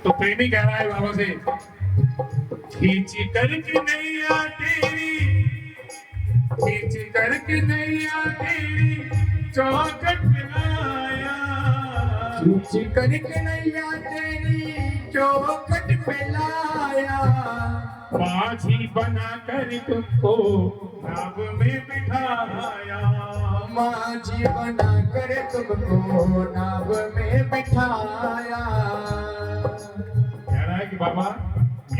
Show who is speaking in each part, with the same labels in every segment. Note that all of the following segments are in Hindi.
Speaker 1: तो प्रेमी कह रहा है बाबा से, खींच करके नैया तेरी, खींच करके नैया तेरी चौखट पे लाया,
Speaker 2: खींच करके नैया तेरी चौखट पे लाया,
Speaker 1: माझी बना कर तुमको नाव में बिठाया,
Speaker 2: माझी बना कर तुमको नाव में बिठाया।
Speaker 1: कह रहा है कि बाबा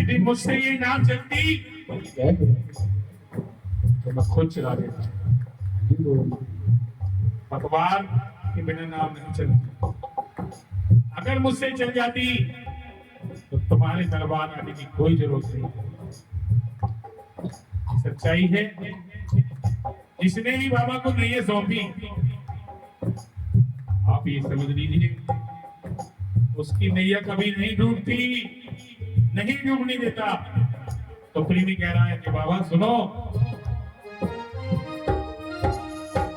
Speaker 1: यदि मुझसे ये नाव चलती तो मैं खुद चला देता, पतवार के बिना नाव नहीं चलती। अगर मुझसे चल जाती तो तुम्हारे दरबार आने की कोई जरूरत नहीं। सच्चाई है, जिसने भी बाबा को नैया सौंपी, आप ये समझ लीजिए, उसकी नैया कभी नहीं डूबती, नहीं डूबने देता। तो प्रेमी कह रहा है कि बाबा सुनो,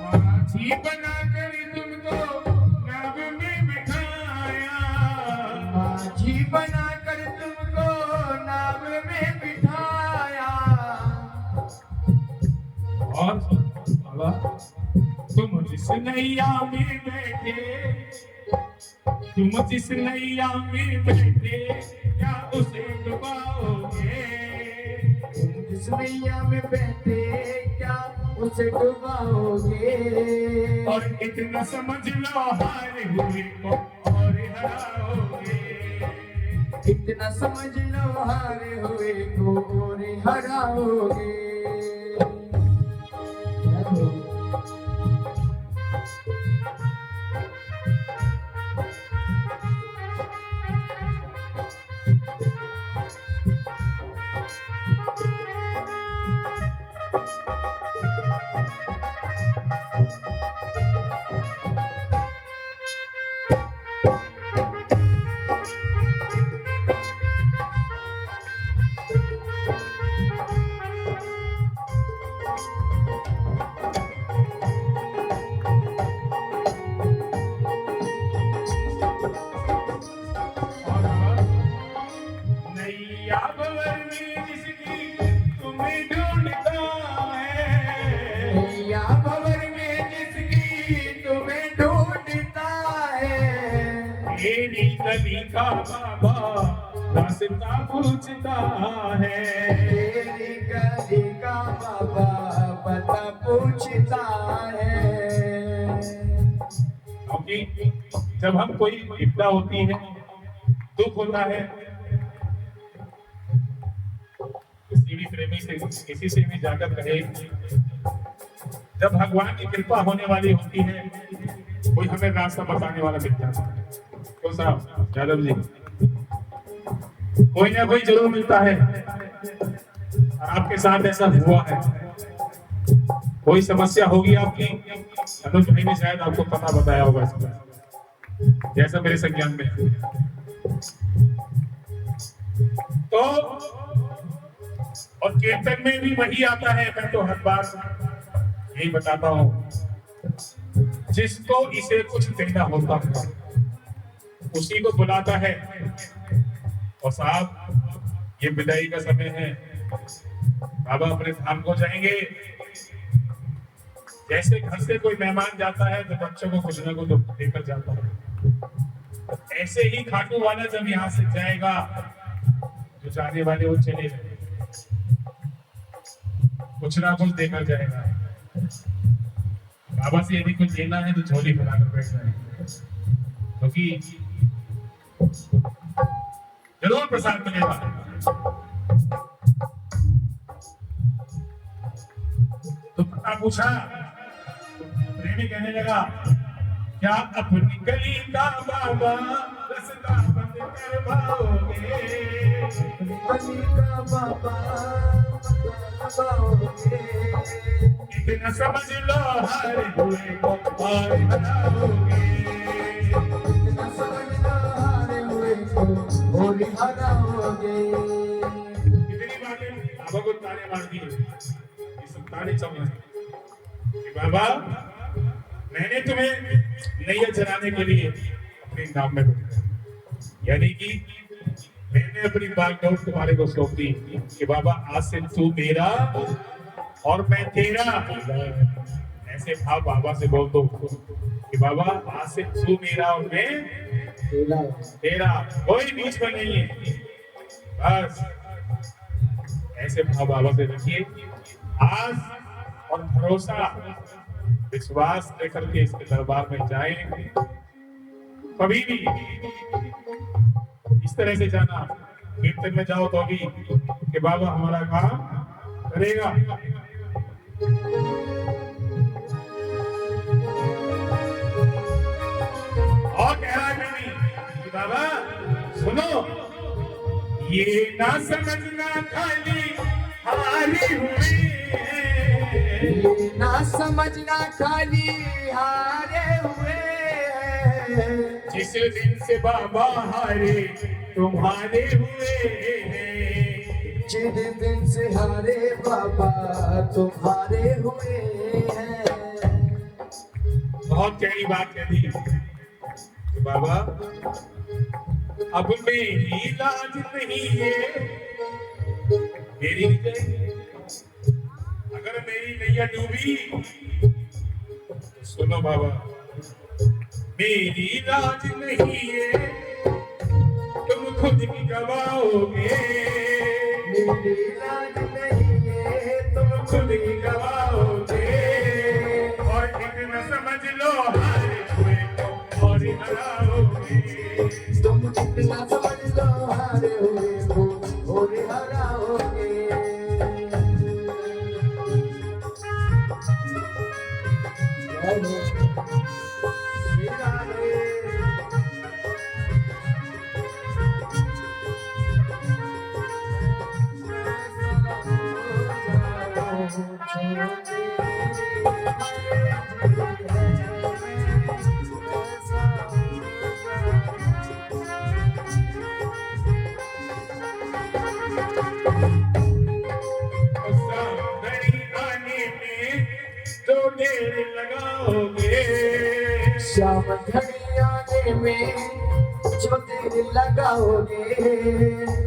Speaker 1: माझी बनाकर तुमको नाव में बिठाया,
Speaker 2: माझी बना कर तुमको नाव में बिठाया,
Speaker 1: और बाबा तुम जिस नैया में बैठे, तुम जिस नैया में बैठे क्या उसे डुबाओगे,
Speaker 2: तुम जिस नैया में बैठे क्या उसे डुबाओगे,
Speaker 1: और इतना समझ लो हारे हुए को और हराओगे,
Speaker 2: इतना समझ लो हारे हुए को और हराओगे।
Speaker 1: नैया भंवर में जिसकी तुम्हें ढूंढता है,
Speaker 2: नैया भंवर में जिसकी तुम्हें ढूंढता है,
Speaker 1: मेरी गली का बाबा रास्ता पूछता है,
Speaker 2: तेरी गली का बाबा पता पूछता है।
Speaker 1: क्योंकि जब हम कोई विपदा होती है, दुख होता है, किसी भी प्रेमी से किसी से भी जाकर कहे, जब भगवान की कृपा होने वाली होती है, कोई हमें रास्ता बताने वाला मिल जाता है। तो साहब यादव जी, कोई ना कोई जरूर मिलता है, और आपके साथ ऐसा हुआ है। कोई समस्या होगी आपकी, अनुज भाई ने शायद आपको पता बताया होगा इसका, जैसा मेरे संज्ञान में है। तो और कीर्तन में भी वही आता है, मैं तो हर बार यही बताता हूं, जिसको इसे कुछ देना होता है उसी को बुलाता है। और साहब ये विदाई का समय है, बाबा अपने धाम को जाएंगे। जैसे घर से कोई मेहमान जाता है तो बच्चों को कुछ ना कुछ देकर जाता है, ऐसे ही खाटू वाला जब यहाँ से जाएगा, जो जाने वाले वो चले कुछ ना कुछ देकर जाएगा। बाबा से यदि कुछ लेना है तो झोली बनाकर बैठ जाए, क्योंकि जरूर प्रसाद मिलेगा। तो पता पूछा, प्रेमी कहने लगा, क्या अपनी गली का बाबा रास्ता बंद करवाओगे,
Speaker 2: गली का बाबा बताओगे,
Speaker 1: इतना समझ लो हारे हुए को और हराओगे,
Speaker 2: इतना समझ लो हारे हुए को और हराओगे।
Speaker 1: कितनी बातें बाबा को ताने मार दी, ये सब ताने समझ कि बाबा मैंने तुम्हें नैया चलाने के लिए अपने नाम में, यानी कि मैंने अपनी बागडोर तुम्हारे को सौंप दी कि बाबा आज से तू मेरा और मैं तेरा। ऐसे भाव बाबा से बोल दो कि बाबा आज से तू मेरा और मैं तेरा, कोई बीच में नहीं है। बस ऐसे भाव बाबा से रखिए। आज और भरोसा विश्वास लेकर के इसके दरबार में जाएं। कभी भी इस तरह से जाना, कीर्तन में जाओ तो भी कि बाबा हमारा काम करेगा। और कह रहा है कि बाबा सुनो, ये ना समझना खाली हारी हुए,
Speaker 2: ना समझना खाली हारे हुए।
Speaker 1: जिस दिन से बाबा हारे तुम्हारे हुए,
Speaker 2: जिस दिन से हारे बाबा तुम्हारे हुए हैं।
Speaker 1: बहुत प्यारी बात कह दी कि बाबा अब मेरी लाज नहीं है, मेरी नहीं जाएगी। अगर मेरी नैया डूबी तो सुनो बाबा, मेरी लाज नहीं है, तुम खुद की गवाओगे।
Speaker 2: मेरी लाज नहीं है, तुम
Speaker 1: खुद की गवाओगे। और इतना समझ लो हारे हुए को और हराओगे।
Speaker 2: तुम कितना समझ लो हारे हुए हो और हराओगे। श्याम घड़ी आने में जो देर लगाओगे।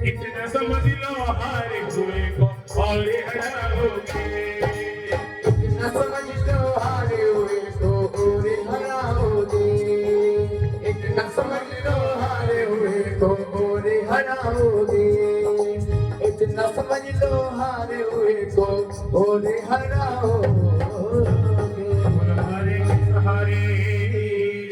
Speaker 1: इतना समझ लो हारे हुए को और हराओगे।
Speaker 2: इतना समझ लो हारे हुए को और हराओगे। इतना समझ लो हारे हुए को और हराओगे। इतना समझ लो हारे हुए को और हराओगे।